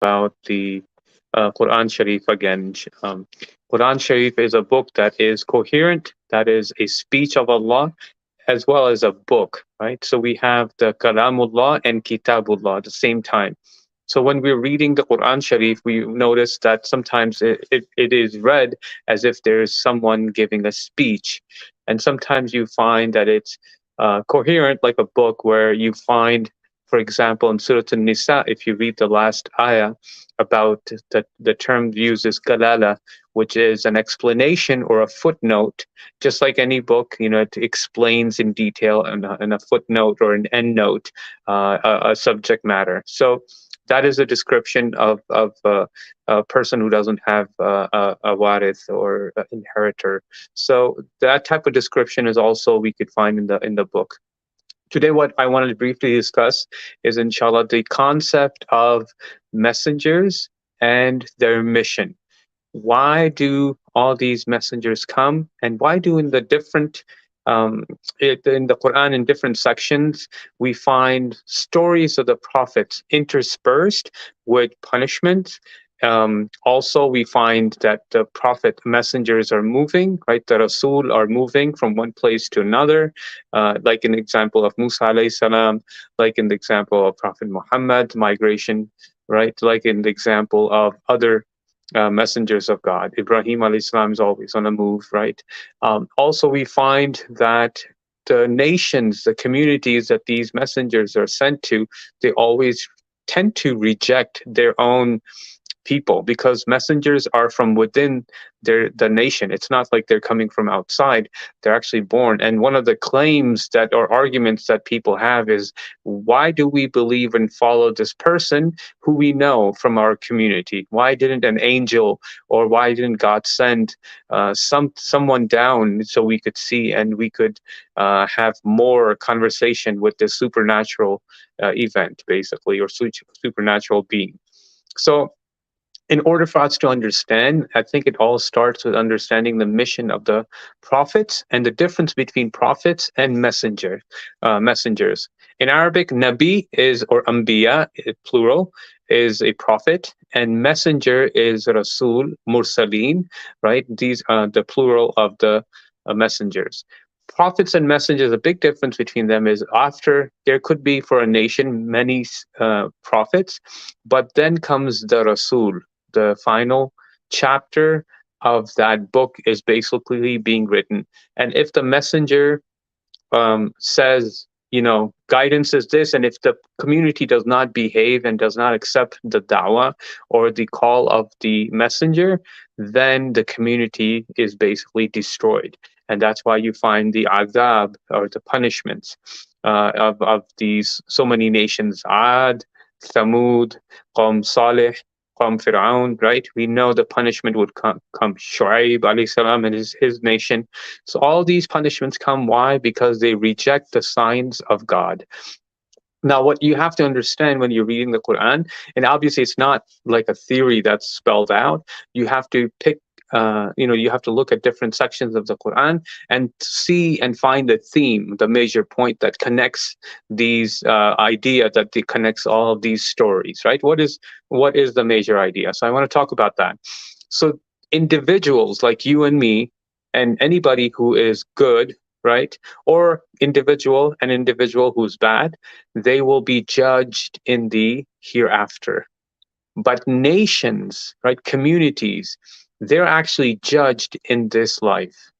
about the Quran Sharif again. Quran Sharif is a book that is coherent, that is a speech of Allah, as well as a book, right? So we have the Kalamullah and Kitabullah at the same time. So when we're reading the Quran Sharif, we notice that sometimes it is read as if there's someone giving a speech. And sometimes you find that it's coherent, like a book, where you find, for example, in Surah An-Nisa, if you read the last ayah about the term used is kalala, which is an explanation or a footnote, just like any book, it explains in detail in a footnote or an endnote a subject matter. So that is a description of a person who doesn't have a warith or inheritor. So that type of description is also we could find in the book. Today, what I wanted to briefly discuss is, inshallah, the concept of messengers and their mission. Why do all these messengers come, and why do in the different in the Quran, in different sections, we find stories of the prophets interspersed with punishment. Also, we find that the prophet messengers are moving, right? The Rasul are moving from one place to another, like in the example of Musa alayhi salam, like in the example of Prophet Muhammad migration, right? Like in the example of other messengers of God. Ibrahim alayhi salam is always on the move, right? Also, we find that the nations, the communities that these messengers are sent to, they always tend to reject their own people, because messengers are from within the nation. It's not like they're coming from outside. They're actually born. And one of the claims that, or arguments that people have, is why do we believe and follow this person who we know from our community? Why didn't an angel, or why didn't God send someone down so we could see and we could have more conversation with this supernatural event, basically, or supernatural being? So in order for us to understand, I think it all starts with understanding the mission of the prophets and the difference between prophets and messengers. In Arabic, Nabi is, or Anbiya, plural, is a prophet, and messenger is Rasul, Mursaleen, right? These are the plural of the messengers. Prophets and messengers, a big difference between them is, after there could be for a nation many prophets, but then comes the Rasul. The final chapter of that book is basically being written. And if the messenger says, guidance is this, and if the community does not behave and does not accept the da'wah or the call of the messenger, then the community is basically destroyed. And that's why you find the azab, or the punishments of these so many nations: Ad, Thamud, Qawm Salih, Qawm Fir'aun, right? We know the punishment would come Shu'aib alayhi salam and his nation. So all these punishments come. Why? Because they reject the signs of God. Now, what you have to understand when you're reading the Quran, and obviously it's not like a theory that's spelled out, you have to pick, you have to look at different sections of the Quran and see and find the theme, the major point that connects these idea, that connects all of these stories, right? What is the major idea? So I want to talk about that. So individuals like you and me, and anybody who is good, right, or an individual who's bad, they will be judged in the hereafter. But nations, right, communities, they're actually judged in this life.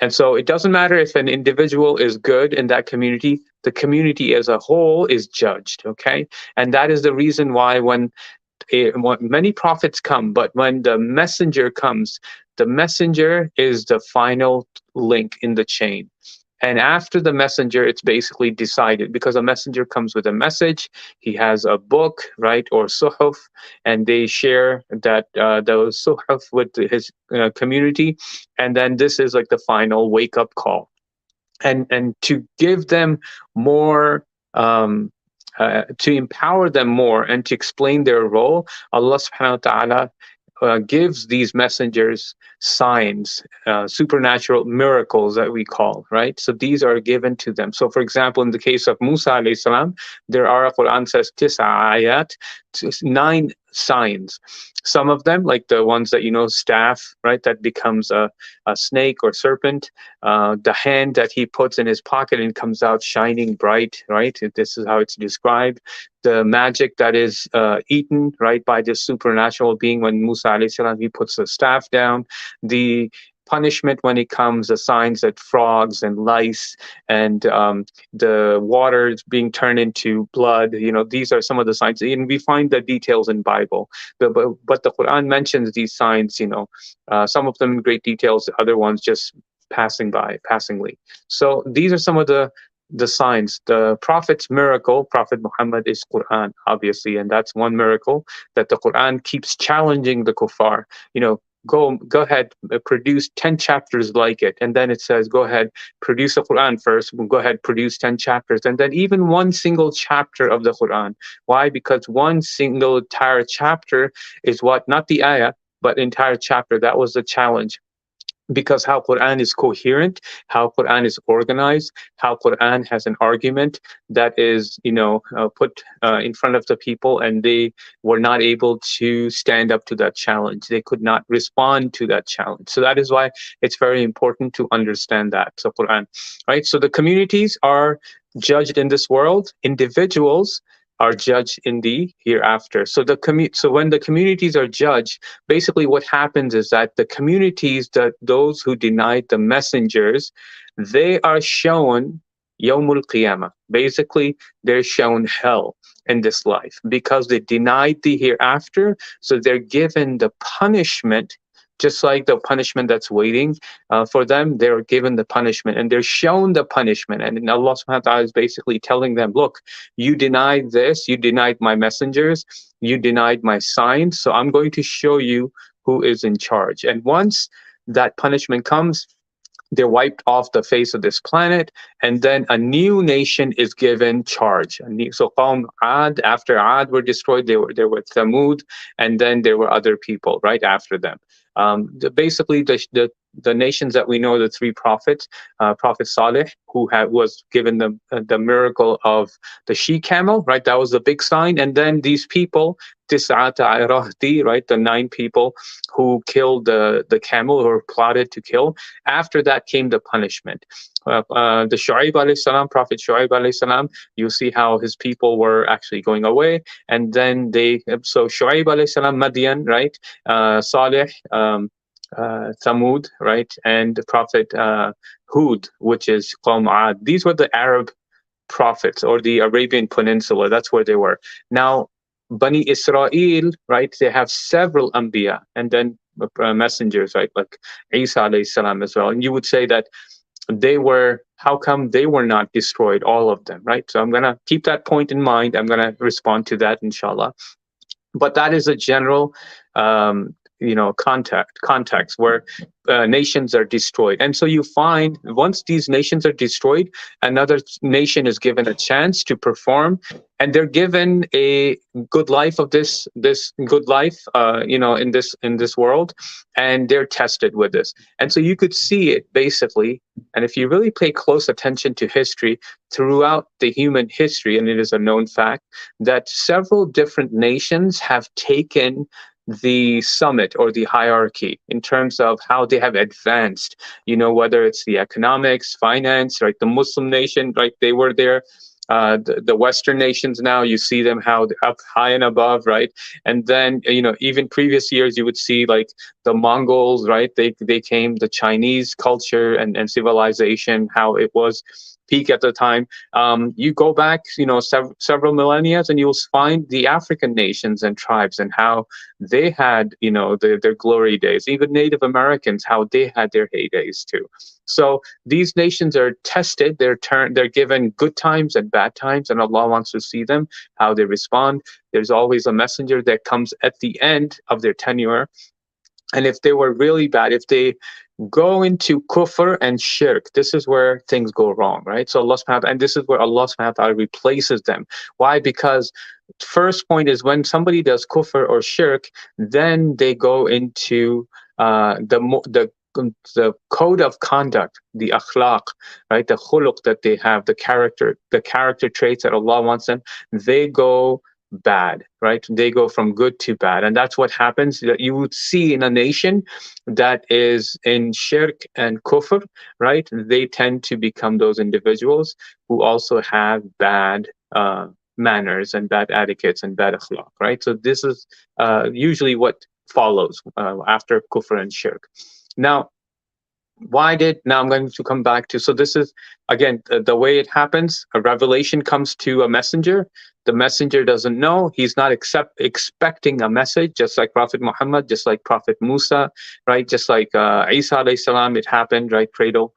And so it doesn't matter if an individual is good in that community, the community as a whole is judged, okay? And that is the reason why when many prophets come, but when the messenger comes, the messenger is the final link in the chain. And after the messenger, it's basically decided, because a messenger comes with a message. He has a book, right, or suhuf, and they share that those suhuf with his community. And then this is like the final wake up call. And to give them more, to empower them more and to explain their role, Allah subhanahu wa ta'ala gives these messengers signs, supernatural miracles that we call, right? So these are given to them. So for example, in the case of Musa alayhi salam, there are, Quran says, tis'a ayat, 9 signs. Some of them, like the ones that, staff, right, that becomes a snake or serpent, the hand that he puts in his pocket and comes out shining bright, right? This is how it's described. The magic that is eaten, right, by this supernatural being when Musa alayhi salam, he puts the staff down. The punishment when it comes, the signs that frogs and lice and the water is being turned into blood. These are some of the signs, and we find the details in Bible. But the Quran mentions these signs. Some of them in great details, other ones just passingly. So these are some of the signs. The Prophet's miracle, Prophet Muhammad, is Quran, obviously, and that's one miracle that the Quran keeps challenging the kuffar. Go ahead, produce 10 chapters like it. And then it says, go ahead, produce the Quran first. Go ahead, produce 10 chapters. And then even one single chapter of the Quran. Why? Because one single entire chapter is what, not the ayah, but entire chapter. That was the challenge. Because how Quran is coherent, how Quran is organized, how Quran has an argument that is, put in front of the people, and they were not able to stand up to that challenge. They could not respond to that challenge. So that is why it's very important to understand that. So Quran, right? So the communities are judged in this world. Individuals are judged in the hereafter. So so when the communities are judged, basically what happens is that the communities, that those who denied the messengers, they are shown Yawmul Qiyamah. Basically, they're shown hell in this life because they denied the hereafter. So they're given the punishment, just like the punishment that's waiting for them. They're given the punishment and they're shown the punishment. And Allah subhanahu wa ta'ala is basically telling them, look, you denied this, you denied my messengers, you denied my signs, so I'm going to show you who is in charge. And once that punishment comes, they're wiped off the face of this planet, and then a new nation is given charge. So Qawm Ad, after Ad were destroyed, there were Thamud, and then there were other people right after them. Basically, the nations that we know, the 3 prophets, Prophet Saleh, who was given the miracle of the she camel, right? That was the big sign. And then these people, Tis'ata Irahdi, right? The 9 people who killed the camel, or plotted to kill. After that came the punishment. The Shu'aib alayhi salam, Prophet Shu'aib alayhi salam, you see how his people were actually going away. And then so Shu'aib alayhi salam, Madian, right? Saleh, Thamud, right? And the Prophet Hud, which is Qawm Ad. These were the Arab prophets, or the Arabian Peninsula. That's where they were. Now, Bani Israel, right? They have several Anbiya, and then messengers, right? Like Isa alayhi salam as well. And you would say that how come they were not destroyed, all of them, right? So I'm going to keep that point in mind. I'm going to respond to that, inshallah. But that is a general context where nations are destroyed. And so you find once these nations are destroyed, another nation is given a chance to perform, and they're given a good life of this good life in this world, and they're tested with this. And so you could see it basically, and if you really pay close attention to history throughout the human history, and it is a known fact that several different nations have taken the summit or the hierarchy in terms of how they have advanced, whether it's the economics, finance, right? The Muslim nation, right? They were there. The Western nations now, you see them how up high and above, right? And then, even previous years, you would see like the Mongols, right? They came, the Chinese culture and civilization, how it was peak at the time. You go back, several millennia, and you'll find the African nations and tribes and how they had, their glory days. Even Native Americans, how they had their heydays too. So these nations are tested. They're given good times and bad times, and Allah wants to see them, how they respond. There's always a messenger that comes at the end of their tenure. And if they were really bad, if they go into kufr and shirk, this is where things go wrong, right? So Allah subhanahu wa ta'ala, and this is where Allah subhanahu wa ta'ala replaces them. Why? Because first point is when somebody does kufr or shirk, then they go into the code of conduct, the akhlaq, right? The khuluq that they have, the character traits that Allah wants them, they go bad, right? They go from good to bad. And that's what happens. That you would see in a nation that is in shirk and kufr, right? They tend to become those individuals who also have bad manners and bad etiquettes and bad akhlaq, right? So this is usually what follows after kufr and shirk. Now, now I'm going to come back to, so this is again the way it happens. A revelation comes to a messenger. The messenger doesn't know. He's not expecting a message, just like Prophet Muhammad, just like Prophet Musa, right? Just like Isa alayhi salam, it happened, right? Cradle,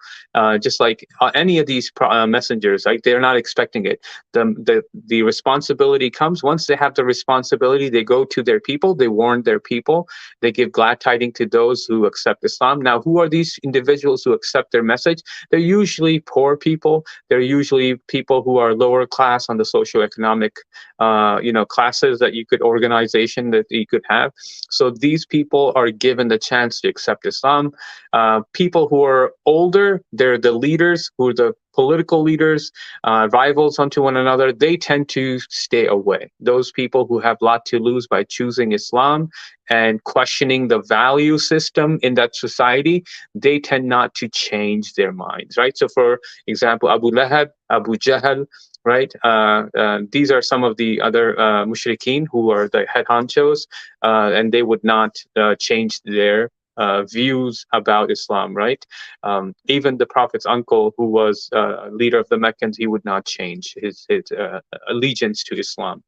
just like any of these messengers, right? They're not expecting it. The responsibility comes once they have the responsibility. They go to their people. They warn their people. They give glad tidings to those who accept Islam. Now, who are these individuals who accept their message? They're usually poor people. They're usually people who are lower class on the socioeconomic, classes that you could, organization that you could have. So these people are given the chance to accept Islam. People who are older, they're the leaders, who are the political leaders, rivals unto one another, they tend to stay away. Those people who have a lot to lose by choosing Islam and questioning the value system in that society, they tend not to change their minds, right? So for example, Abu Lahab, Abu Jahl, right? These are some of the other mushrikeen who are the head honchos, and they would not change their views about Islam, right? Even the Prophet's uncle, who was leader of the Meccans, he would not change his allegiance to Islam.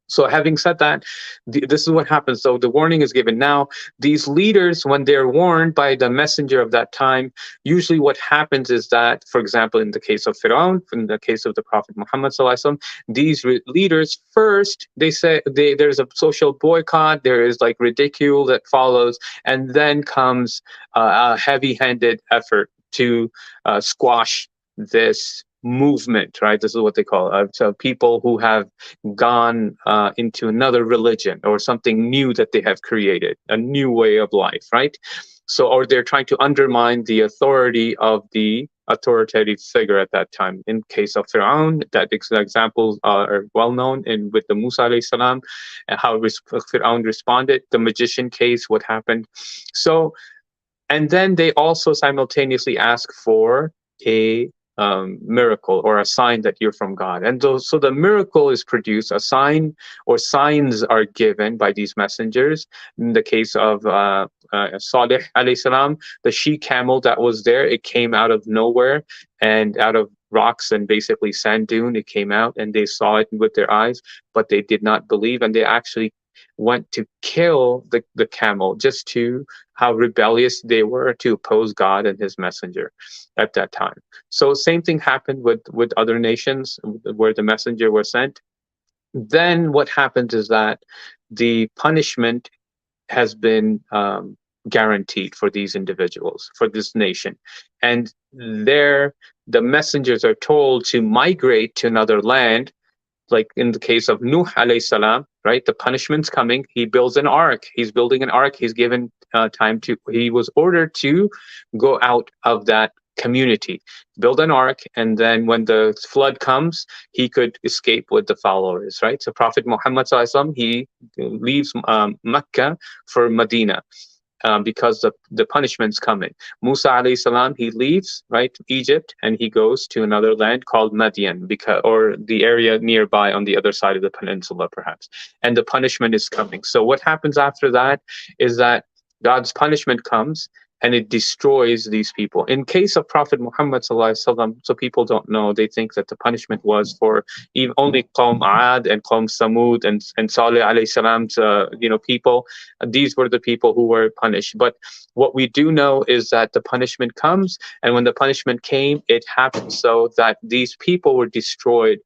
So having said that, this is what happens. So the warning is given. Now, these leaders, when they're warned by the messenger of that time, usually what happens is that, for example, in the case of Fir'aun, in the case of the Prophet Muhammad Sallallahu Alaihi Wasallam, these leaders first, they say there's a social boycott, there is like ridicule that follows, and then comes a heavy-handed effort to squash this movement, right? This is what they call it. So people who have gone into another religion or something new that they have created, a new way of life, right? So, or they're trying to undermine the authority of the authoritative figure at that time. In case of Fir'aun, that examples are well known in with the Musa alayhi salam, and how Fir'aun responded. The magician case, what happened. So, and then they also simultaneously ask for a miracle or a sign that you're from God. And so the miracle is produced, a sign or signs are given by these messengers. In the case of Salih alayhi salam, the she camel that was there, it came out of nowhere and out of rocks and basically sand dune, it came out and they saw it with their eyes, but they did not believe, and they actually went to kill the camel, just to how rebellious they were to oppose God and his messenger at that time. So same thing happened with other nations where the messenger was sent. Then what happens is that the punishment has been guaranteed for these individuals, for this nation. And there, the messengers are told to migrate to another land, like in the case of Nuh alayhi salam, right? The punishment's coming. He builds an ark. He's building an ark. He's given he was ordered to go out of that community, build an ark, and then when the flood comes, he could escape with the followers, right? So Prophet Muhammad sallallahu alaihi wasallam, he leaves Mecca for Medina. Because the punishment's coming. Musa alayhi salam, he leaves, right, Egypt, and he goes to another land called Madian, or the area nearby on the other side of the peninsula, perhaps. And the punishment is coming. So what happens after that is that God's punishment comes and it destroys these people. In case of Prophet Muhammad sallallahu alaihi wasallam, so people don't know, they think that the punishment was for only Qawm Ad and Qawm Samud and Salih alayhi salam's people. These were the people who were punished. But what we do know is that the punishment comes, and when the punishment came, it happened so that these people were destroyed.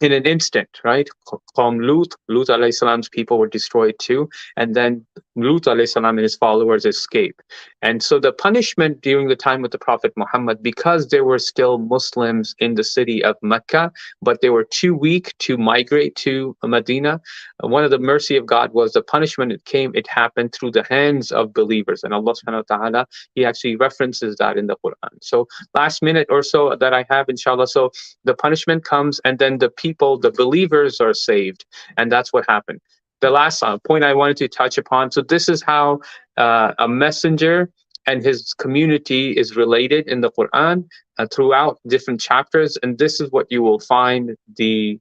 in an instant, right? Lut alayhi salam's people were destroyed too, and then Lut alayhi salam and his followers escape. And so the punishment during the time of the Prophet Muhammad, because there were still Muslims in the city of Mecca, but they were too weak to migrate to Medina, one of the mercy of God was the punishment it happened through the hands of believers. And Allah subhanahu wa ta'ala, He actually references that in the Quran. So last minute or so that I have, inshallah. So the punishment comes, and then the people, the believers, are saved, and that's what happened. The last point I wanted to touch upon. So this is how a messenger and his community is related in the Quran throughout different chapters, and this is what you will find the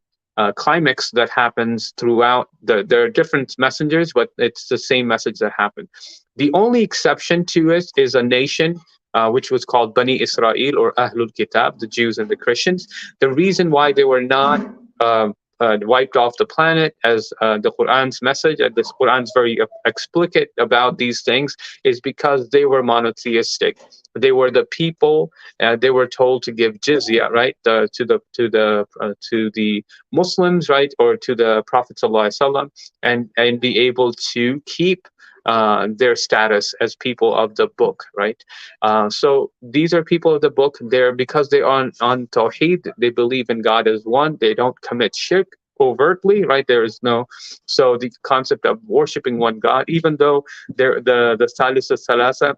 climax that happens throughout. There are different messengers, but it's the same message that happened. The only exception to it is a nation which was called Bani Israel, or Ahlul Kitab, the Jews and the Christians. The reason why they were not wiped off the planet, as the Quran's message, and this Quran's very explicit about these things, is because they were monotheistic. They were the people. They were told to give jizya, right, to the Muslims, right, or to the Prophet ﷺ, and be able to keep their status as people of the book, right? So these are people of the book. They're, because they are on Tawheed, they believe in God as one. They don't commit shirk overtly, right? There is no, so the concept of worshiping one God, even though the Thalith al-Thalatha,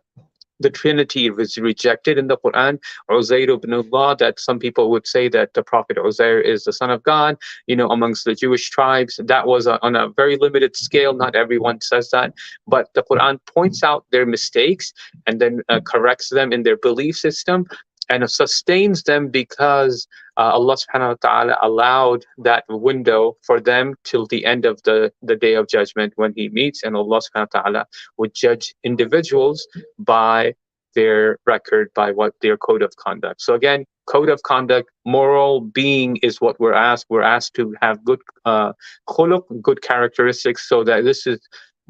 the Trinity, was rejected in the Quran. Uzair ibn Allah, that some people would say that the Prophet Uzair is the son of God, amongst the Jewish tribes. That was on a very limited scale. Not everyone says that. But the Quran points out their mistakes and then corrects them in their belief system, and sustains them because Allah subhanahu wa ta'ala allowed that window for them till the end of the day of judgment, when He meets, and Allah subhanahu wa ta'ala would judge individuals by their record, by what their code of conduct. So again, code of conduct, moral being is what we're asked. We're asked to have good khuluq, good characteristics, so that this is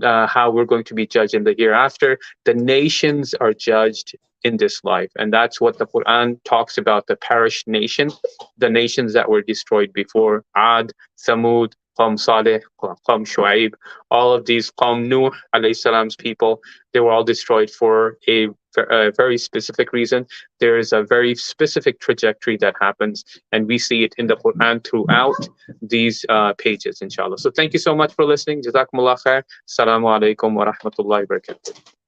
how we're going to be judged in the hereafter. The nations are judged in this life, and that's what the Quran talks about, the perished nation, the nations that were destroyed before: Ad, Thamud, Qawm Saleh, Qawm Shu'aib, all of these, Qawm Nuh alayhi salam's people, they were all destroyed for a very specific reason. There is a very specific trajectory that happens, and we see it in the Quran throughout these pages, inshallah. So thank you so much for listening. Jazakumullah khair. Assalamu alaikum wa rahmatullahi wa barakatuh.